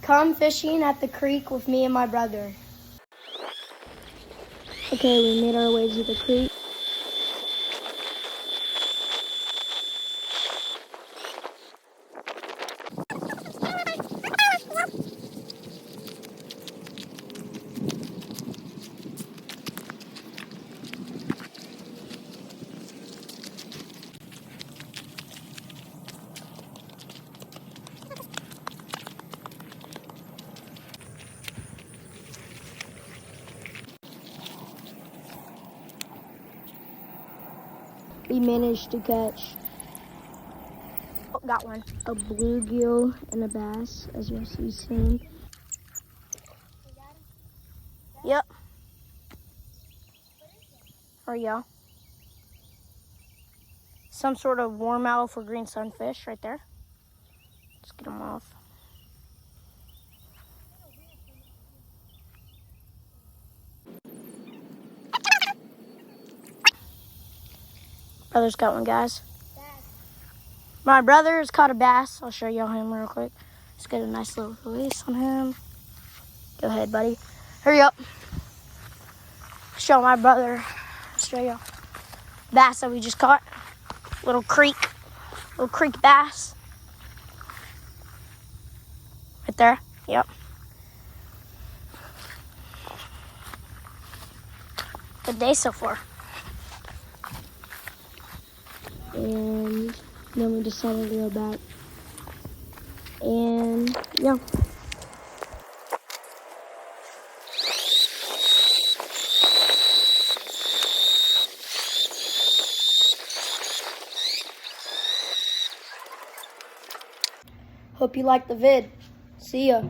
Come fishing at the creek with me and my brother. Okay, we made our way to the creek. We managed to catch Oh, got one. a bluegill and a bass, as you'll see soon. Yep. There you go. Some sort of warmouth or green sunfish right there. Let's get them off. Brother's got one, guys. My brother's caught a bass. I'll show y'all him real quick. Let's get a nice little release on him. Go ahead, buddy. Hurry up. Show my brother. Show y'all. Bass that we just caught. Little creek bass. Right there. Yep. Good day so far. And then we decided to go back. And yeah. Hope you liked the vid. See ya.